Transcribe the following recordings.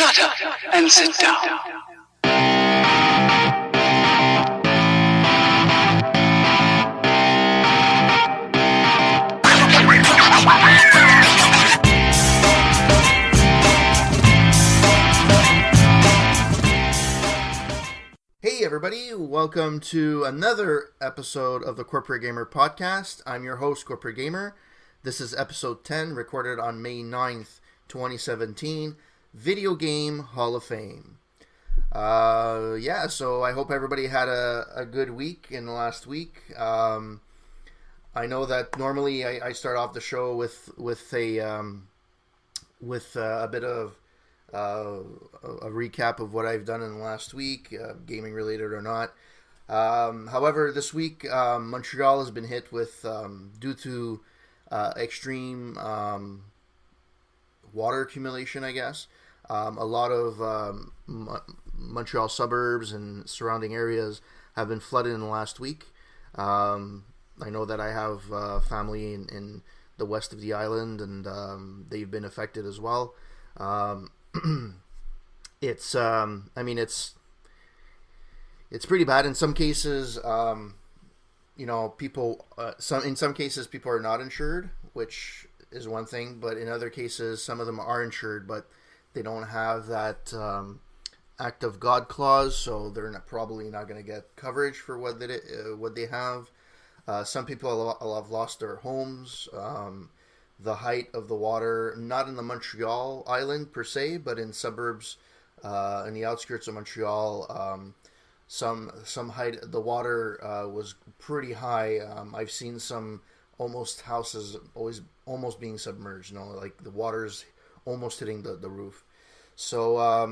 Shut up and sit down. Hey everybody, welcome to another episode of the Corporate Gamer Podcast. I'm your host, Corporate Gamer. This is episode 10, recorded on May 9th, 2017, Video Game Hall of Fame. So I hope everybody had a good week in the last week. I know that normally I start off the show with a bit of a recap of what I've done in the last week, gaming related or not. However, this week Montreal has been hit with, due to extreme water accumulation, I guess. A lot of Montreal suburbs and surrounding areas have been flooded in the last week. I know that I have family in the west of the island, and they've been affected as well. It's pretty bad in some cases. People in some cases people are not insured, which is one thing, but in other cases some of them are insured, but they don't have that act of God clause, so they're probably not going to get coverage for what they have. Some people have lost their homes. The height of the water, not in the Montreal island per se, but in suburbs, in the outskirts of Montreal, some height. The water was pretty high. I've seen some houses almost being submerged. Like the water's almost hitting the roof. So a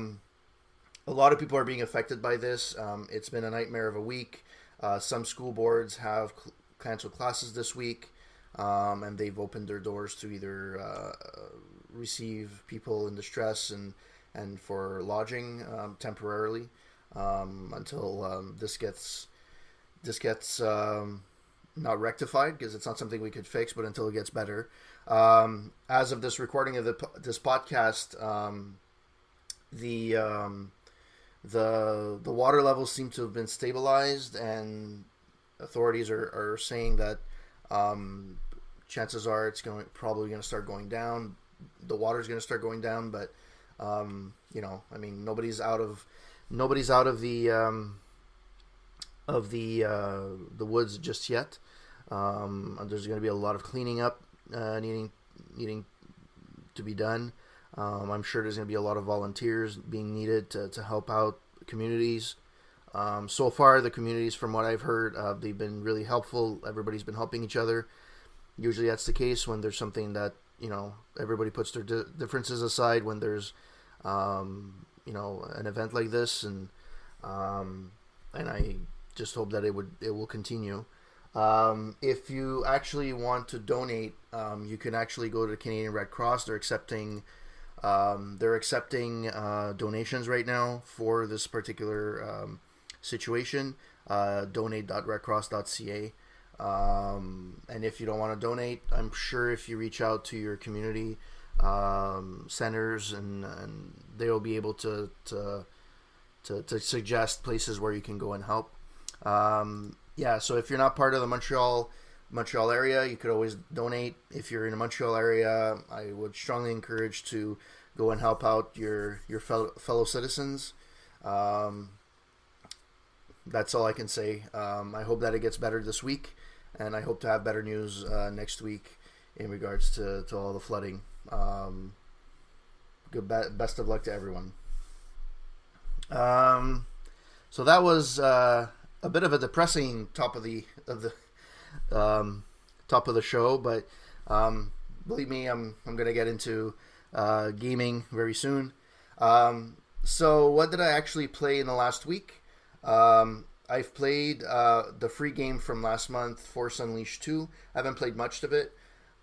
lot of people are being affected by this. It's been a nightmare of a week. Some school boards have canceled classes this week. And they've opened their doors to either receive people in distress and for lodging temporarily until this gets not rectified, because it's not something we could fix, but until it gets better. As of this recording of this podcast, the water levels seem to have been stabilized, and authorities are saying that chances are it's probably going to start going down. The water's going to start going down, but nobody's out of the woods just yet. There's going to be a lot of cleaning up needing to be done. I'm sure there's going to be a lot of volunteers being needed to help out communities. So far, the communities, from what I've heard, they've been really helpful. Everybody's been helping each other. Usually that's the case when there's something that, everybody puts their differences aside when there's, an event like this. And I just hope that it will continue. If you actually want to donate, you can actually go to the Canadian Red Cross. They're accepting donations right now for this particular situation. Donate.redcross.ca. And if you don't want to donate, I'm sure if you reach out to your community centers, and they'll be able to suggest places where you can go and help. So if you're not part of the Montreal area, you could always donate. If you're in the Montreal area, I would strongly encourage to go and help out your fellow citizens. That's all I can say. I hope that it gets better this week, and I hope to have better news next week in regards to all the flooding. Best of luck to everyone. So that was a bit of a depressing top of the show, but believe me, I'm gonna get into gaming very soon. So what did I actually play in the last week? I've played the free game from last month, Force Unleashed 2. I haven't played much of it,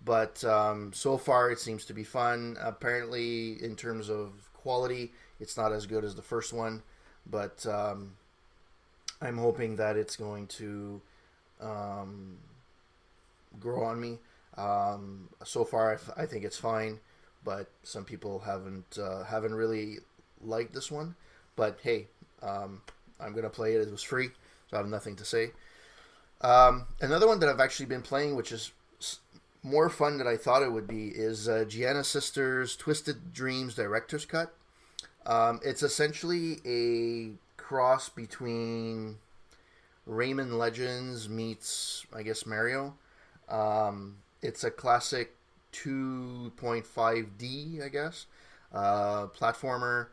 but so far it seems to be fun. Apparently, in terms of quality, it's not as good as the first one, but I'm hoping that it's going to grow on me. So far, I think it's fine, but some people haven't really like this one. But hey, I'm going to play it. It was free, so I have nothing to say. Another one that I've actually been playing, which is more fun than I thought it would be, is Gianna Sisters' Twisted Dreams Director's Cut. It's essentially a cross between Rayman Legends meets, I guess, Mario. It's a classic 2.5D, I guess, platformer,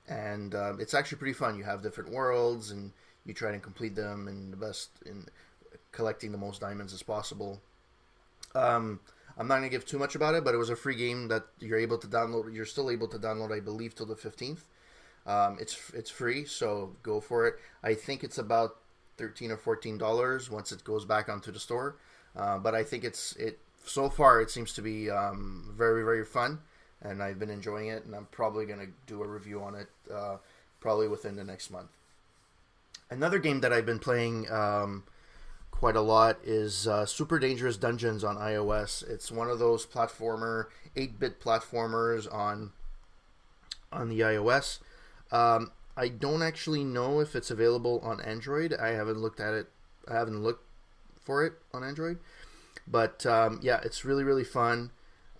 and it's actually pretty fun. You have different worlds, and you try to complete them in collecting the most diamonds as possible. I'm not going to give too much about it, but it was a free game that you're able to download. You're still able to download, I believe, till the 15th. It's free, so go for it. I think it's about $13 or $14 once it goes back onto the store. But I think so far it seems to be very, very fun, and I've been enjoying it, and I'm probably going to do a review on it probably within the next month. Another game that I've been playing quite a lot is Super Dangerous Dungeons on iOS. It's one of those 8-bit platformers on the iOS. I don't actually know if it's available on Android. I haven't looked at it. I haven't looked for it on Android. But yeah, it's really, really fun.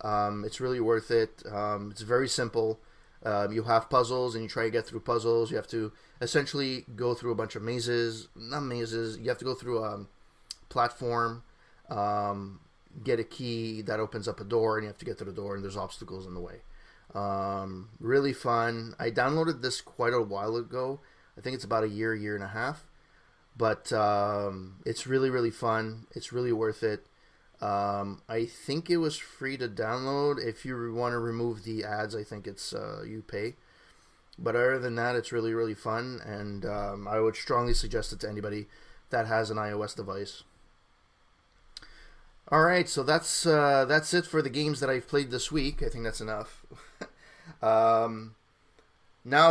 It's really worth it. It's very simple. You have puzzles, and you try to get through puzzles. You have to essentially go through a bunch of mazes. Not mazes. You have to go through a platform, get a key that opens up a door, and you have to get to the door, and there's obstacles in the way. Really fun. I downloaded this quite a while ago. I think it's about a year and a half. But it's really, really fun. It's really worth it. I think it was free to download. If you want to remove the ads, I think it's you pay. But other than that, it's really, really fun, and I would strongly suggest it to anybody that has an iOS device. All right, so that's it for the games that I've played this week. I think that's enough. Now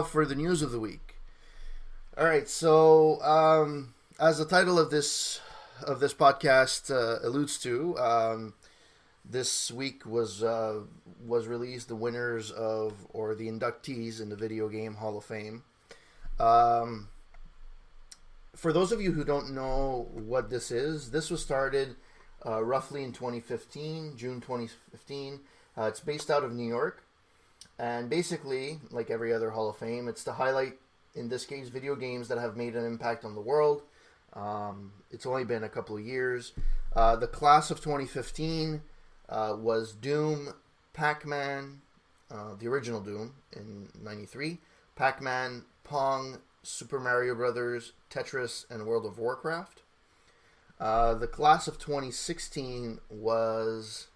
for the news of the week. All right, so as the title of this podcast alludes to, this week was released the winners or the inductees in the Video Game Hall of Fame. For those of you who don't know what this is, this was started roughly in 2015, June 2015. It's based out of New York, and basically, like every other Hall of Fame, it's to highlight, in this case, video games that have made an impact on the world. It's only been a couple of years. The class of 2015 was Doom, Pac-Man, the original Doom in '93, Pac-Man, Pong, Super Mario Brothers, Tetris, and World of Warcraft. The class of 2016 was...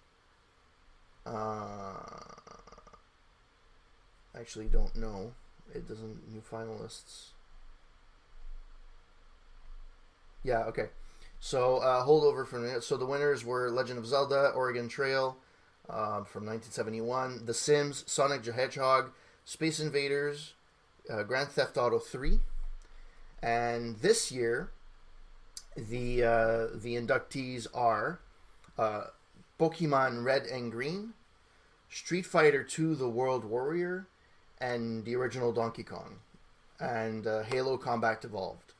actually don't know. It doesn't... New finalists. Yeah, okay. So, hold over for a minute. So the winners were Legend of Zelda, Oregon Trail from 1971, The Sims, Sonic the Hedgehog, Space Invaders, Grand Theft Auto 3. And this year, the inductees are Pokemon Red and Green, Street Fighter 2 The World Warrior, and the original Donkey Kong, and Halo Combat Evolved.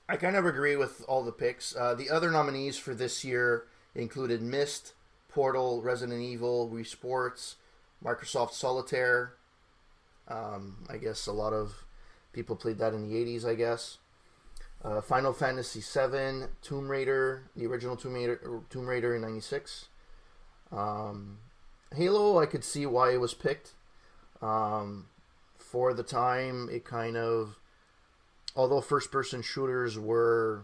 I kind of agree with all the picks. The other nominees for this year included Myst, Portal, Resident Evil, Wii Sports, Microsoft Solitaire. I guess a lot of people played that in the 80s, I guess. Final Fantasy VII, Tomb Raider, the original Tomb Raider in '96. Halo, I could see why it was picked. For the time, it kind of... Although first-person shooters were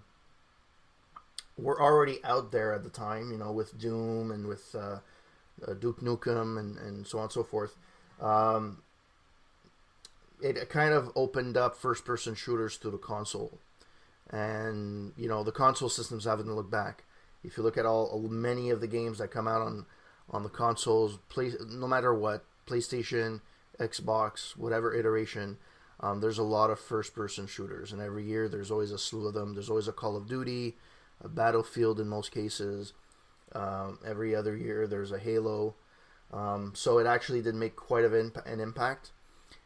already out there at the time, with Doom and with Duke Nukem and so on and so forth, it kind of opened up first-person shooters to the console. And, the console systems haven't looked back. If you look at many of the games that come out on the consoles, no matter what, PlayStation, Xbox, whatever iteration, there's a lot of first-person shooters, and every year there's always a slew of them. There's always a Call of Duty, a Battlefield in most cases. Every other year there's a Halo. So it actually did make quite an impact,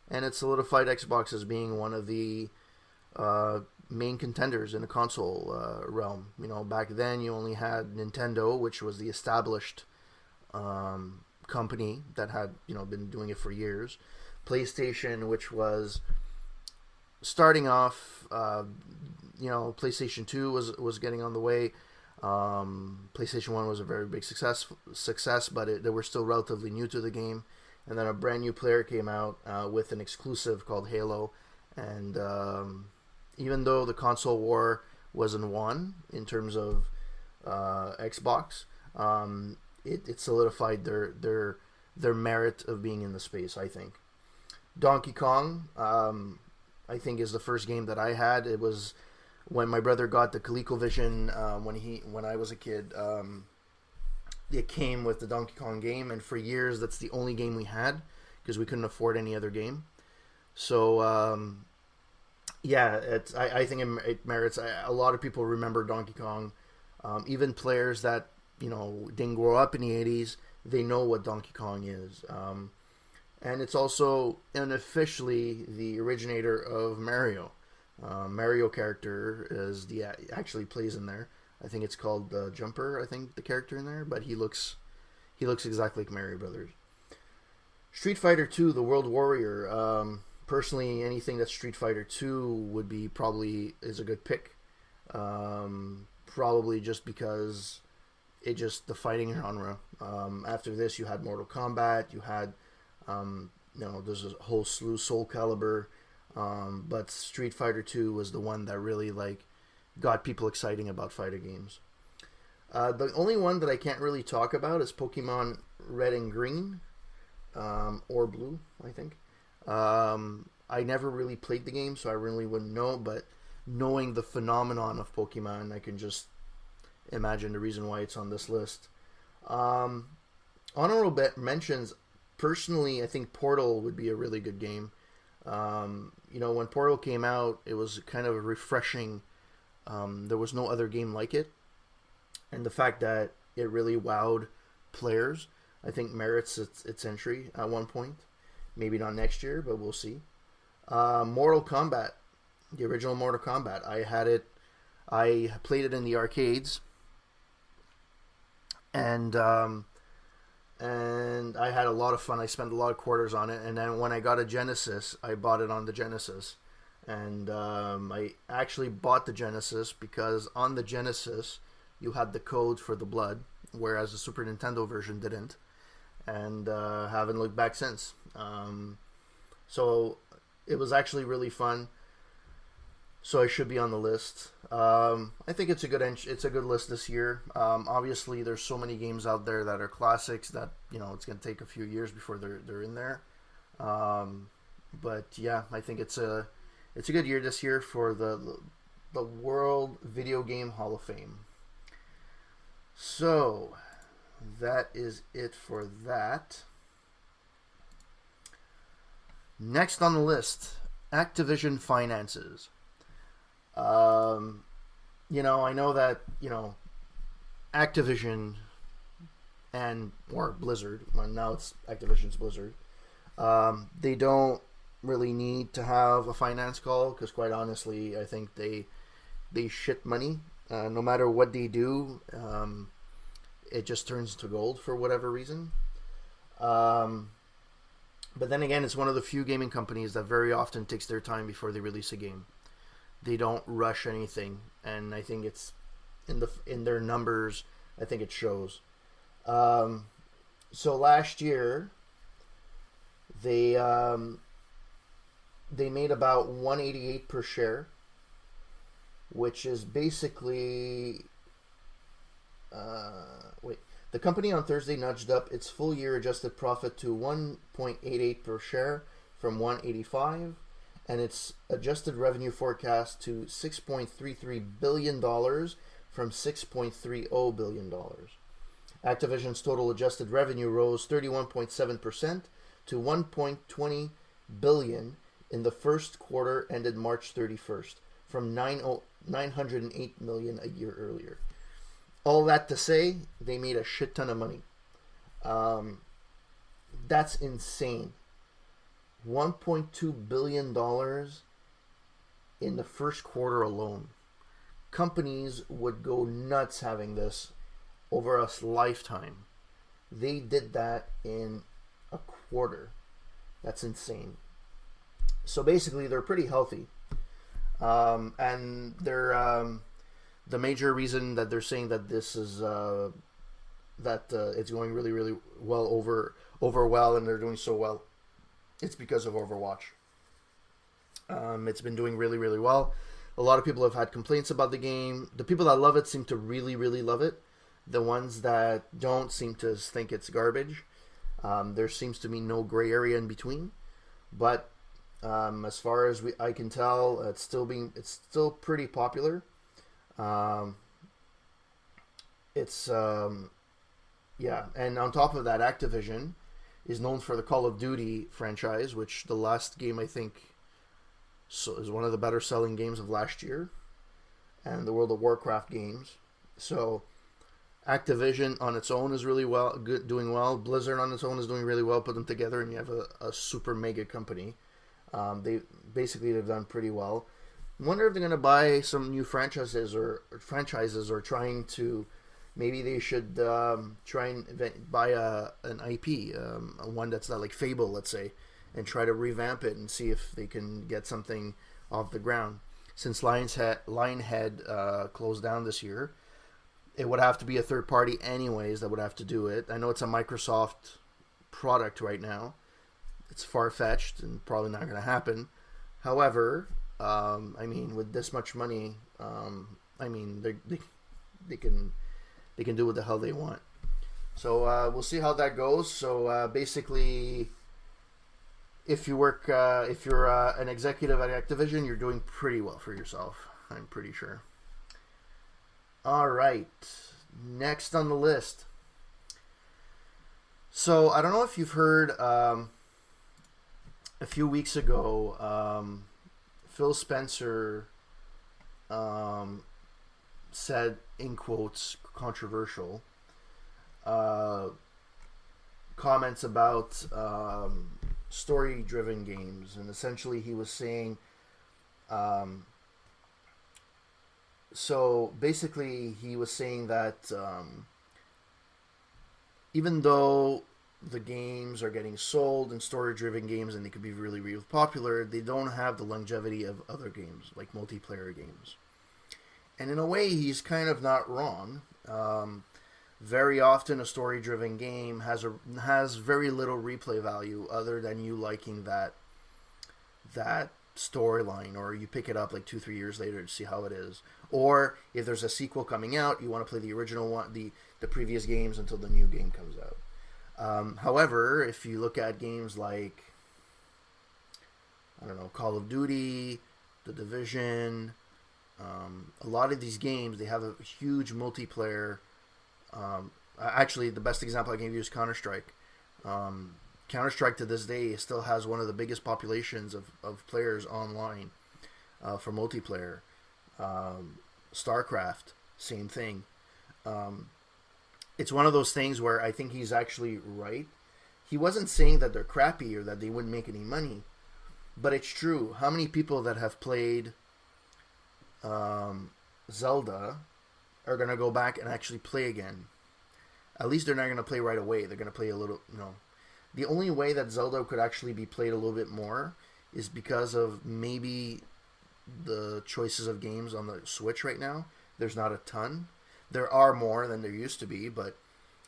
and it solidified Xbox as being one of the main contenders in the console realm. Back then you only had Nintendo, which was the established company that had been doing it for years. PlayStation, which was starting off. PlayStation 2 was getting on the way. PlayStation 1 was a very big success, but they were still relatively new to the game. And then a brand new player came out with an exclusive called Halo. And even though the console war wasn't won in terms of Xbox, it solidified their merit of being in the space, I think. Donkey Kong, I think, is the first game that I had. It was when my brother got the ColecoVision when I was a kid. It came with the Donkey Kong game, and for years that's the only game we had because we couldn't afford any other game. So I think it merits. A lot of people remember Donkey Kong, even players that didn't grow up in the 80s. They know what Donkey Kong is. And it's also unofficially the originator of Mario. Mario character actually plays in there. I think it's called Jumper. I think the character in there, but he looks exactly like Mario Brothers. Street Fighter 2, the World Warrior. Personally, anything that's Street Fighter 2 would be is a good pick. Probably just because the fighting genre. After this, you had Mortal Kombat. You had there's a whole slew, Soul Calibur, but Street Fighter 2 was the one that really got people exciting about fighter games. The only one that I can't really talk about is Pokemon Red and Green, or Blue, I think. I never really played the game, so I really wouldn't know, but knowing the phenomenon of Pokemon, I can just imagine the reason why it's on this list. Honorable mentions. Personally, I think Portal would be a really good game. When Portal came out, it was kind of refreshing. There was no other game like it. And the fact that it really wowed players, I think merits its entry at one point. Maybe not next year, but we'll see. Mortal Kombat, the original Mortal Kombat. I had it. I played it in the arcades. And I had a lot of fun. I spent a lot of quarters on it, and then when I got a Genesis, I bought it on the Genesis. And I actually bought the Genesis because on the Genesis you had the code for the blood, whereas the Super Nintendo version didn't. And haven't looked back since. So it was actually really fun. So I should be on the list. I think it's a good list this year. Obviously, there's so many games out there that are classics that it's going to take a few years before they're in there. But yeah, I think it's a good year this year for the World Video Game Hall of Fame. So that is it for that. Next on the list, Activision finances. I know that, Activision or Blizzard, well, now it's Activision's Blizzard, they don't really need to have a finance call because, quite honestly, I think they shit money. No matter what they do, it just turns to gold for whatever reason. But then again, it's one of the few gaming companies that very often takes their time before they release a game. They don't rush anything, and I think it's in their numbers. I think it shows. So last year, they made about $188 per share, which is basically The company on Thursday nudged up its full-year adjusted profit to $1.88 per share from $1.85, and its adjusted revenue forecast to $6.33 billion from $6.30 billion. Activision's total adjusted revenue rose 31.7% to $1.20 billion in the first quarter ended March 31st, from $908 million a year earlier. All that to say, they made a shit ton of money. That's insane. $1.2 billion in the first quarter alone. Companies would go nuts having this over a lifetime. They did that in a quarter. That's insane. So basically, they're pretty healthy. And they're the major reason that they're saying that this is it's going really, really well over well, and they're doing so well. It's because of Overwatch. It's been doing really, really well. A lot of people have had complaints about the game. The people that love it seem to really, really love it. The ones that don't seem to think it's garbage. There seems to be no gray area in between. But as far as I can tell, it's still pretty popular. Yeah, and on top of that, Activision is known for the Call of Duty franchise, which the last game I think is one of the better selling games of last year, and the World of Warcraft games. So Activision on its own is really doing well. Blizzard on its own is doing really well. Put them together, and you have a super mega company. They've done pretty well. I wonder if they're going to buy some new franchises or trying to. Maybe they should try and buy an IP, one that's not like Fable, let's say, and try to revamp it and see if they can get something off the ground. Since Lionhead closed down this year, it would have to be a third party anyways that would have to do it. I know it's a Microsoft product right now. It's far-fetched and probably not going to happen. However, with this much money, they can do what the hell they want. So we'll see how that goes. So basically, if you're an executive at Activision, you're doing pretty well for yourself. I'm pretty sure. All right, next on the list. So I don't know if you've heard. A few weeks ago, Phil Spencer said, in quotes, controversial comments about story-driven games, and essentially he was saying, so basically he was saying that even though the games are getting sold and story-driven games and they could be really, really popular, they don't have the longevity of other games, like multiplayer games. And in a way, he's kind of not wrong. Very often, a story-driven game has very little replay value other than you liking that storyline, or you pick it up like 2-3 years later to see how it is. Or if there's a sequel coming out, you want to play the original one, the previous games until the new game comes out. However, if you look at games like, I don't know, Call of Duty, The Division, a lot of these games, they have a huge multiplayer. Actually, the best example I can give you is Counter-Strike. Counter-Strike to this day still has one of the biggest populations of players online for multiplayer. StarCraft, same thing. It's one of those things where I think he's actually right. He wasn't saying that they're crappy or that they wouldn't make any money, but it's true. How many people that have played Zelda are going to go back and actually play again? At least they're not going to play right away. They're going to play a little, The only way that Zelda could actually be played a little bit more is because of maybe the choices of games on the Switch right now. There's not a ton. There are more than there used to be, but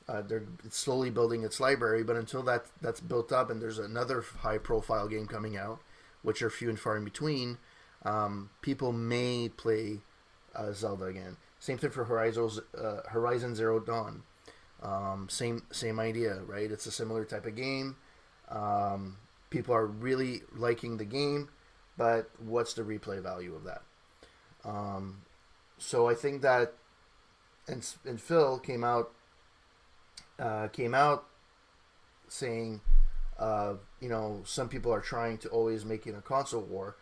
it's slowly building its library. But until that's built up and there's another high-profile game coming out, which are few and far in between, people may play Zelda again. Same thing for Horizon Zero Dawn. Same idea, right? It's a similar type of game. People are really liking the game, but what's the replay value of that? So I think that, and Phil came out saying, some people are trying to always make it a console war.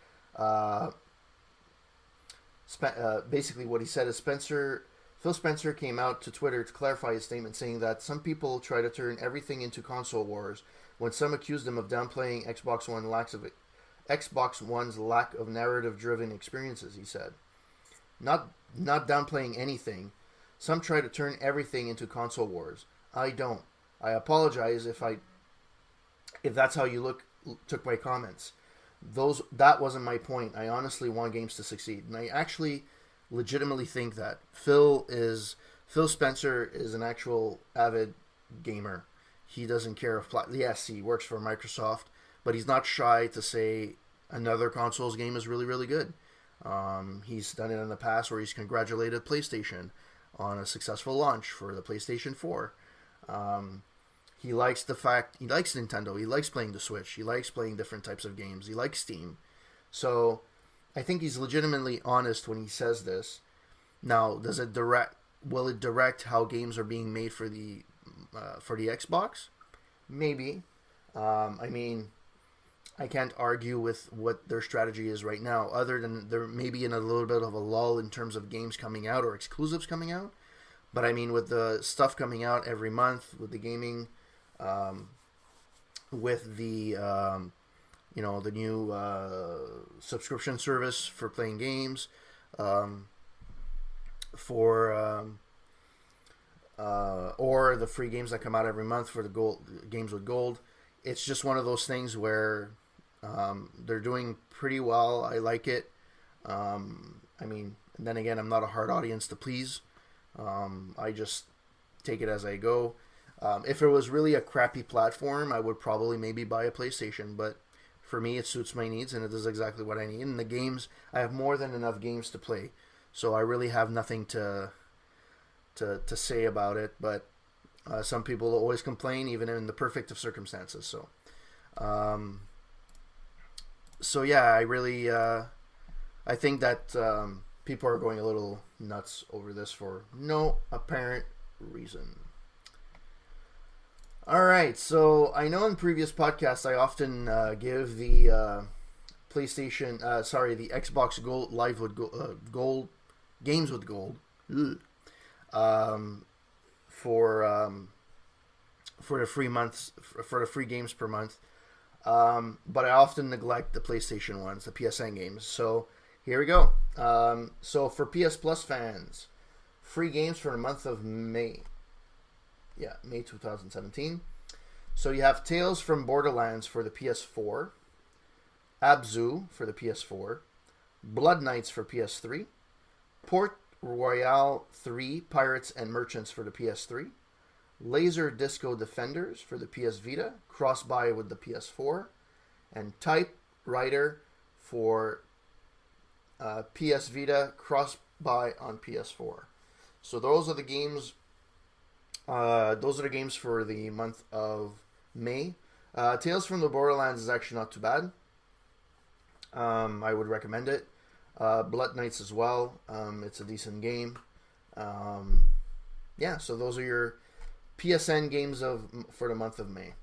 Basically, what he said is Phil Spencer came out to Twitter to clarify his statement, saying that some people try to turn everything into console wars, when some accused him of downplaying Xbox One's lack of narrative-driven experiences, he said. Not downplaying anything. Some try to turn everything into console wars. I don't. I apologize if that's how you took my comments. That wasn't my point. I honestly want games to succeed, and I actually legitimately think that Phil Spencer is an actual avid gamer. He doesn't care if yes, he works for Microsoft, but he's not shy to say another console's game is really, really good. He's done it in the past where he's congratulated PlayStation on a successful launch for the PlayStation 4. He likes Nintendo. He likes playing the Switch. He likes playing different types of games. He likes Steam. So I think he's legitimately honest when he says this. Now, will it direct how games are being made for the Xbox? Maybe. I mean, I can't argue with what their strategy is right now, other than they're maybe in a little bit of a lull in terms of games coming out or exclusives coming out. But I mean, with the stuff coming out every month, with the gaming, with the the new subscription service for playing games, or the free games that come out every month for the gold games with gold. It's just one of those things where they're doing pretty well. I like it. I mean, and then again, I'm not a hard audience to please. I just take it as I go. If it was really a crappy platform, I would probably maybe buy a PlayStation. But for me, it suits my needs, and it does exactly what I need. And the games, I have more than enough games to play, so I really have nothing to say about it. But some people always complain, even in the perfect of circumstances. So yeah, I really I think that people are going a little nuts over this for no apparent reason. All right, so I know in previous podcasts I often give the PlayStation, the Xbox Gold Live with Gold games with gold for the free months for the free games per month, but I often neglect the PlayStation ones, the PSN games. So here we go. So for PS Plus fans, free games for the month of May. Yeah, May 2017. So you have Tales from Borderlands for the PS4, Abzu for the PS4, Blood Knights for PS3, Port Royale 3 Pirates and Merchants for the PS3, Laser Disco Defenders for the PS Vita, cross-buy with the PS4, and Typewriter for PS Vita, cross-buy on PS4. So those are the games. Those are the games for the month of May. Tales from the Borderlands is actually not too bad. I would recommend it. Blood Knights as well. It's a decent game. Yeah, so those are your PSN games for the month of May.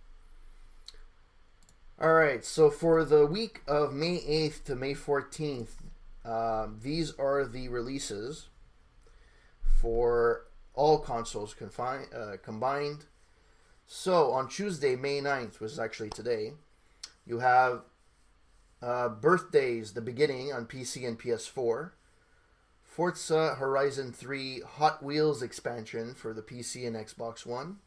Alright, so for the week of May 8th to May 14th, these are the releases for all consoles combined. So on Tuesday, May 9th, which is actually today, you have Birthdays, The Beginning on PC and PS4, Forza Horizon 3 Hot Wheels expansion for the PC and Xbox One,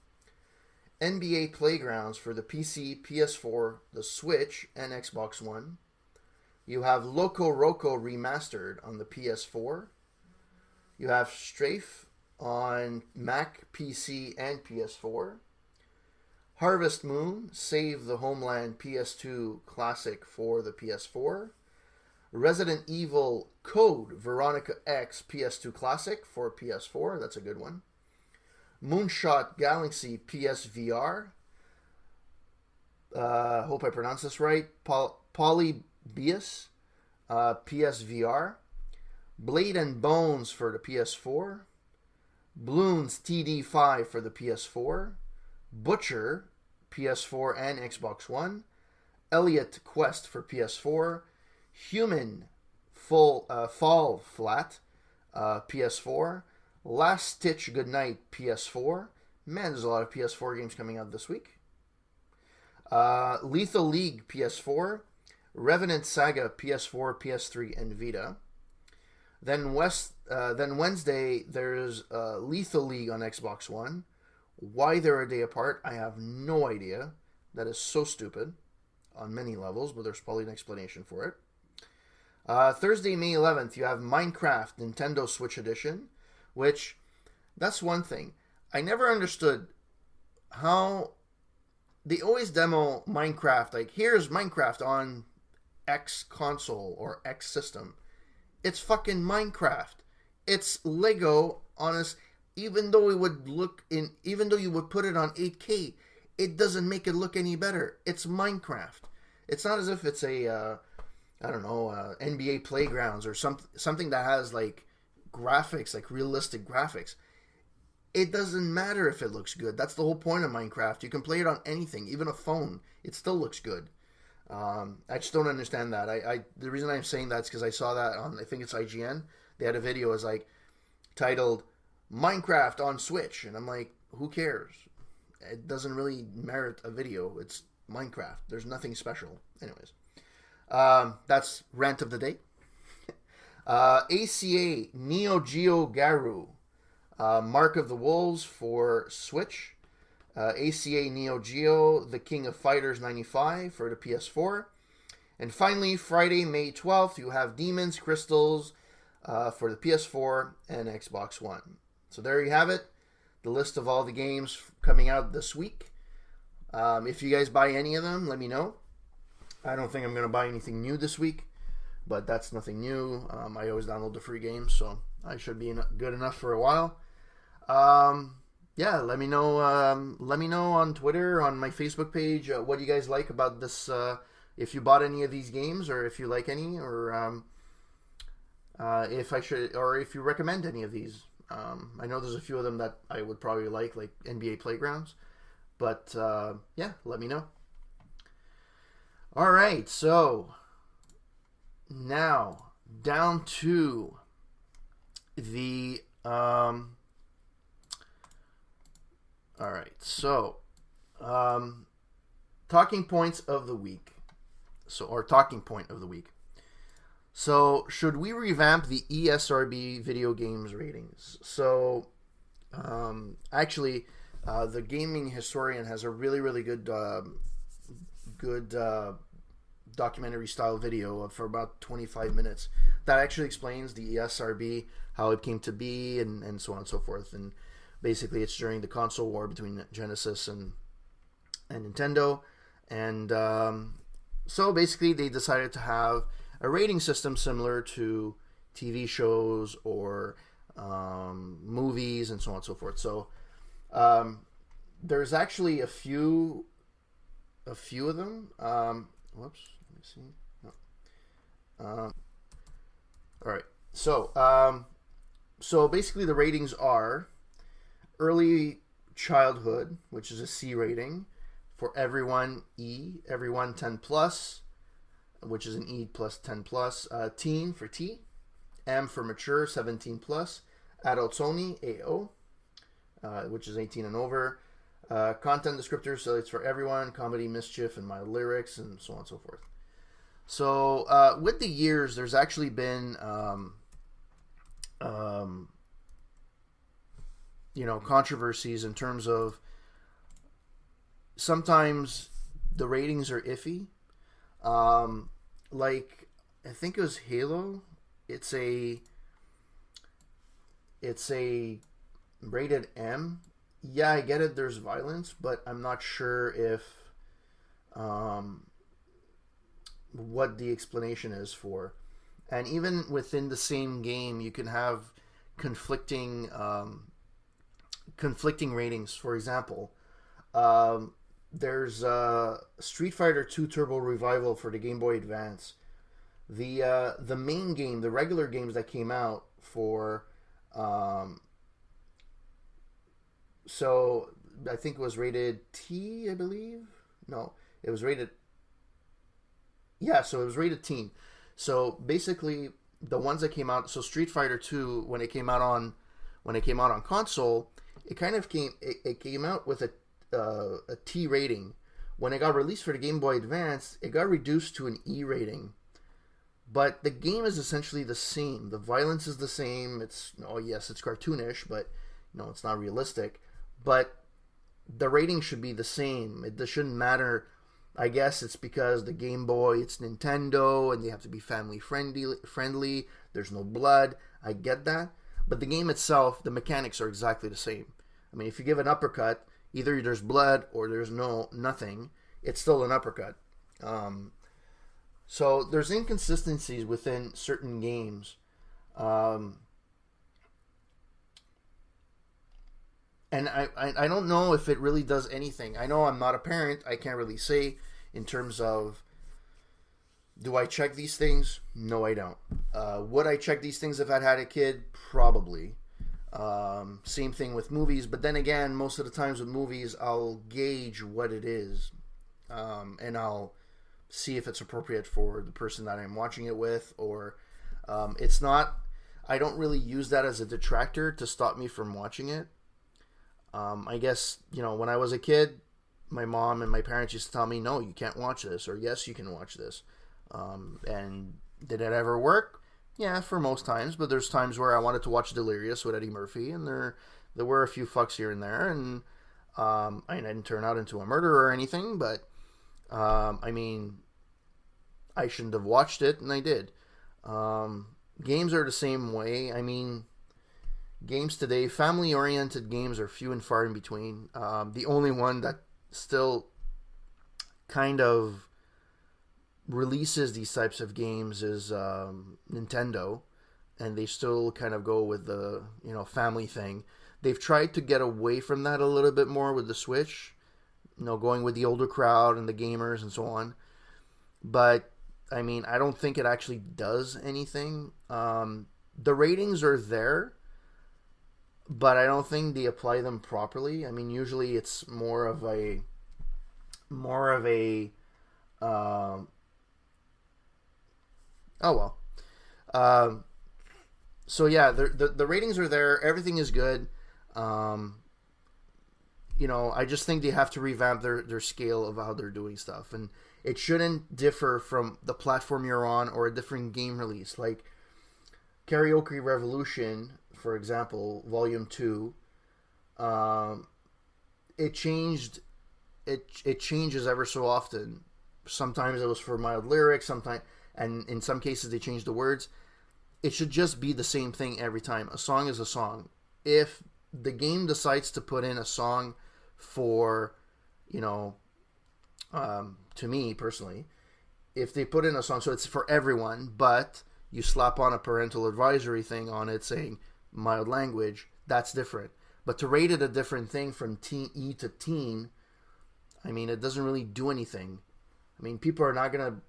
NBA Playgrounds for the PC, PS4, the Switch, and Xbox One. You have Loco Roco Remastered on the PS4. You have Strafe on Mac, PC, and PS4. Harvest Moon, Save the Homeland PS2 Classic for the PS4. Resident Evil Code Veronica X PS2 Classic for PS4. That's a good one. Moonshot Galaxy PSVR. Hope I pronounced this right. Polybius PSVR. Blade and Bones for the PS4. Bloons TD5 for the PS4. Butcher PS4 and Xbox One. Elliot Quest for PS4. Human Fall Flat PS4. Last Stitch Goodnight PS4. Man, there's a lot of PS4 games coming out this week. Lethal League PS4, Revenant Saga PS4, PS3, and Vita. Then Wednesday, there's Lethal League on Xbox One. Why they're a day apart, I have no idea. That is so stupid on many levels, but there's probably an explanation for it. Thursday, May 11th, you have Minecraft Nintendo Switch Edition, which, that's one thing. I never understood how they always demo Minecraft, like, here's Minecraft on X console or X system. It's fucking Minecraft. It's Lego on us. Even though you would put it on 8K, it doesn't make it look any better. It's Minecraft. It's not as if it's a NBA Playgrounds or something that has like graphics, like realistic graphics. It doesn't matter if it looks good. That's the whole point of Minecraft. You can play it on anything, even a phone. It still looks good. I just don't understand that. The reason I'm saying that is because I saw that on, I think it's IGN. They had a video as like titled Minecraft on Switch, and I'm like, who cares? It doesn't really merit a video. It's Minecraft. There's nothing special. Anyways, that's rant of the day. ACA Neo Geo Garu, Mark of the Wolves for Switch. ACA Neo Geo The King of Fighters 95 for the PS4. And finally, Friday, May 12th, you have Demons Crystals for the PS4 and Xbox One. So there you have it. The list of all the games coming out this week. If you guys buy any of them, let me know. I don't think I'm going to buy anything new this week, but that's nothing new. I always download the free games, so I should be good enough for a while. Yeah, let me know. Let me know on Twitter, on my Facebook page, what you guys like about this. If you bought any of these games, or if you like any, or if I should, or if you recommend any of these. I know there's a few of them that I would probably like NBA Playgrounds, but yeah, let me know. All right, so now down to the all right, so talking points of the week. Or talking point of the week. So, should we revamp the ESRB video games ratings? So, actually, the gaming historian has a really, really good documentary style video for about 25 minutes that actually explains the ESRB, how it came to be, and so on and so forth. And basically, it's during the console war between Genesis and Nintendo. And so basically, they decided to have a rating system similar to TV shows or movies and so on and so forth. So there's actually a few of them. Whoops, let me see. No. All right. So basically, the ratings are early childhood, which is a C rating. For everyone, E. Everyone, 10 plus, which is an E plus 10 plus. Teen for T. M for mature, 17 plus. Adults only, AO, which is 18 and over. Content descriptors, so it's for everyone. Comedy, mischief, and mild lyrics, and so on and so forth. So with the years, there's actually been controversies in terms of sometimes the ratings are iffy. Like, I think it was Halo. It's a rated M. Yeah, I get it, there's violence, but I'm not sure if what the explanation is for. And even within the same game, you can have conflicting ratings. For example, there's Street Fighter 2 Turbo Revival for the Game Boy Advance. The main game, the regular games that came out for so I think it was rated T, I believe. No, it was rated. Yeah, so it was rated teen. So basically, the ones that came out. So Street Fighter 2, when it came out on console, it kind of came out with a T rating, when it got released for the Game Boy Advance, it got reduced to an E rating. But the game is essentially the same. The violence is the same. It's cartoonish, but it's not realistic. But the rating should be the same. It shouldn't matter. I guess it's because the Game Boy, it's Nintendo, and they have to be family friendly. There's no blood. I get that. But the game itself, the mechanics are exactly the same. I mean, if you give an uppercut, either there's blood or there's nothing. It's still an uppercut. So there's inconsistencies within certain games. And I don't know if it really does anything. I know I'm not a parent. I can't really say in terms of, do I check these things? No, I don't. Would I check these things if I'd had a kid? Probably. Same thing with movies. But then again, most of the times with movies, I'll gauge what it is. And I'll see if it's appropriate for the person that I'm watching it with. Or it's not... I don't really use that as a detractor to stop me from watching it. I guess, when I was a kid, my mom and my parents used to tell me, no, you can't watch this, or yes, you can watch this. And did it ever work? Yeah, for most times, but there's times where I wanted to watch Delirious with Eddie Murphy, and there were a few fucks here and there, and I didn't turn out into a murderer or anything, but, I mean, I shouldn't have watched it, and I did. Games are the same way. I mean... Games today, family-oriented games are few and far in between. The only one that still kind of releases these types of games is Nintendo, and they still kind of go with the family thing. They've tried to get away from that a little bit more with the Switch, going with the older crowd and the gamers and so on. But I mean, I don't think it actually does anything. The ratings are there, but I don't think they apply them properly. I mean, usually it's more of a so yeah, the ratings are there. Everything is good. I just think they have to revamp their scale of how they're doing stuff, and it shouldn't differ from the platform you're on or a different game release. Like Karaoke Revolution, for example, Volume 2, it changed. It changes ever so often. Sometimes it was for mild lyrics, and in some cases they changed the words. It should just be the same thing every time. A song is a song. If the game decides to put in a song for, to me personally, if they put in a song, so it's for everyone, but you slap on a parental advisory thing on it saying mild language, that's different. But to rate it a different thing from E to teen, I mean, it doesn't really do anything. I mean, people are not going to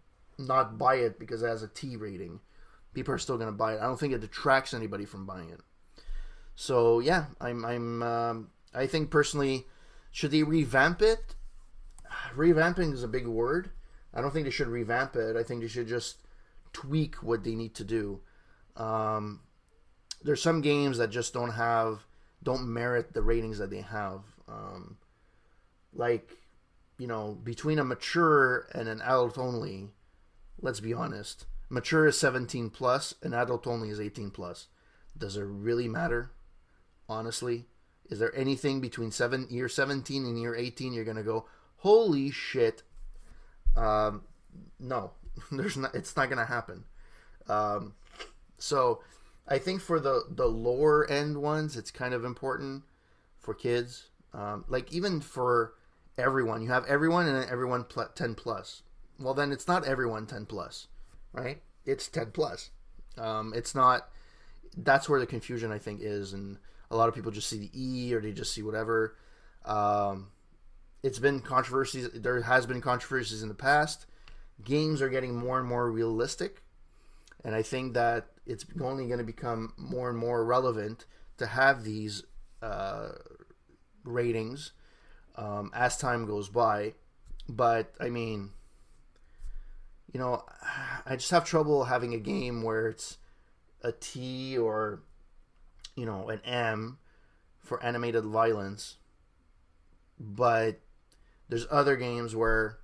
not buy it because it has a T rating. People are still going to buy it. I don't think it detracts anybody from buying it. So, yeah, I think personally, should they revamp it? Revamping is a big word. I don't think they should revamp it. I think they should just tweak what they need to do. There's some games that just don't merit the ratings that they have. Between a mature and an adult only, let's be honest. Mature is 17 plus, and adult only is 18 plus. Does it really matter? Honestly, is there anything between year 17 and year 18 you're gonna go, holy shit? No, there's not. It's not gonna happen. So I think for the lower end ones, it's kind of important for kids. Even for everyone, you have everyone and then everyone 10 plus. Well, then it's not everyone 10 plus, right? It's 10 plus. It's not. That's where the confusion, I think, is, and a lot of people just see the E or they just see whatever. It's been controversies. There has been controversies in the past. Games are getting more and more realistic, and I think that it's only going to become more and more relevant to have these ratings as time goes by. But I mean, I just have trouble having a game where it's a T or an M for animated violence, but There's other games where,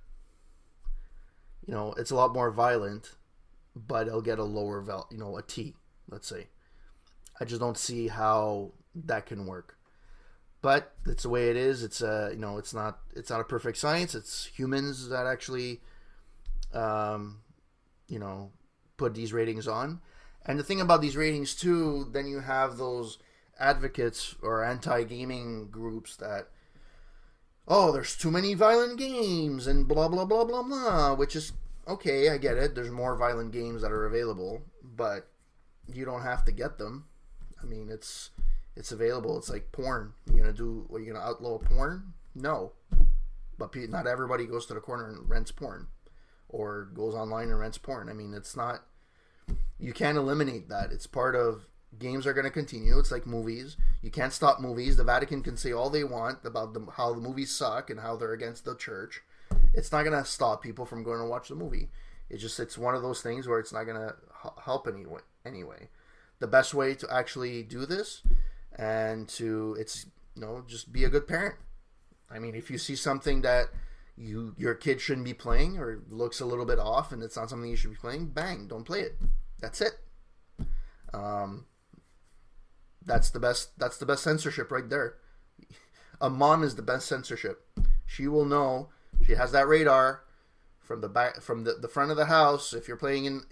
it's a lot more violent, but it'll get a lower a T, let's say. I just don't see how that can work. But it's the way it is. It's it's not a perfect science. It's humans that actually put these ratings on. And the thing about these ratings too, then you have those advocates or anti-gaming groups that, there's too many violent games and blah blah blah blah blah, which is okay, I get it. There's more violent games that are available, but you don't have to get them. I mean, it's available. It's like porn. You're gonna outlaw porn? No. But not everybody goes to the corner and rents porn or goes online and rents porn. I mean, it's not, you can't eliminate that. It's part of, games are going to continue. It's like movies. You can't stop movies. The Vatican can say all they want about how the movies suck and how they're against the church. It's not going to stop people from going to watch the movie. It's one of those things where it's not going to help anyway. The best way to actually do this and just be a good parent. I mean, if you see something that your kid shouldn't be playing or looks a little bit off and it's not something you should be playing, bang, don't play it. That's it. That's the best censorship right there. A mom is the best censorship. She will know. She has that radar from the back, from the front of the house. If you're playing in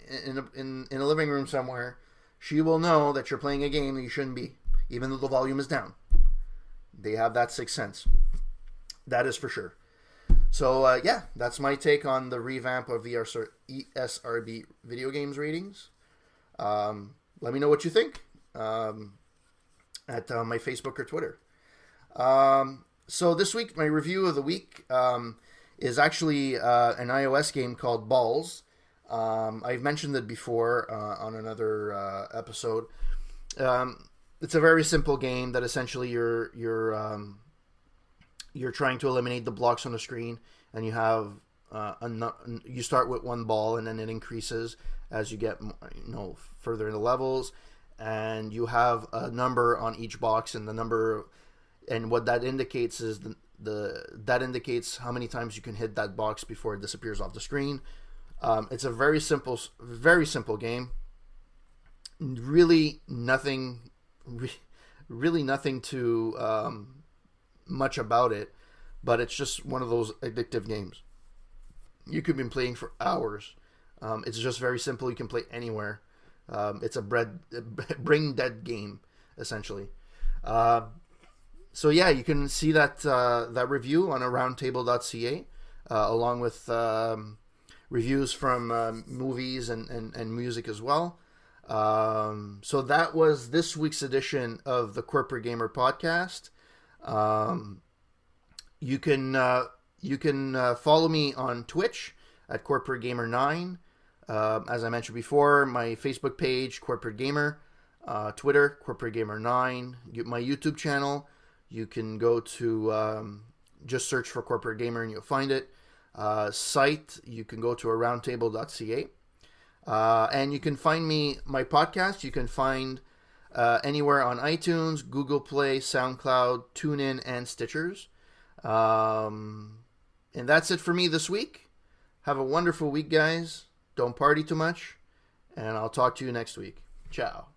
a living room somewhere, she will know that you're playing a game that you shouldn't be, even though the volume is down. They have that sixth sense. That is for sure. So, that's my take on the revamp of the ESRB video games ratings. Let me know what you think at my Facebook or Twitter. So this week, my review of the week is actually an iOS game called Balls. I've mentioned it before on another episode. It's a very simple game that essentially you're trying to eliminate the blocks on the screen, and you have you start with one ball, and then it increases as you get further in the levels, and you have a number on each box, and the number, and what that indicates is that indicates how many times you can hit that box before it disappears off the screen. It's a very simple game. Really nothing too much about it, but it's just one of those addictive games. You could be playing for hours. It's just very simple. You can play anywhere. It's a brain dead game, essentially. So yeah, you can see that review on aroundtable.ca, along with reviews from movies and music as well. So that was this week's edition of the Corporate Gamer Podcast. You can follow me on Twitch at Corporate Gamer 9. As I mentioned before, my Facebook page, Corporate Gamer, Twitter, Corporate Gamer 9, my YouTube channel. You can go to just search for Corporate Gamer and you'll find it. Site, you can go to aroundtable.ca. And you can find my podcast, you can find anywhere on iTunes, Google Play, SoundCloud, TuneIn, and Stitchers. And that's it for me this week. Have a wonderful week, guys. Don't party too much. And I'll talk to you next week. Ciao.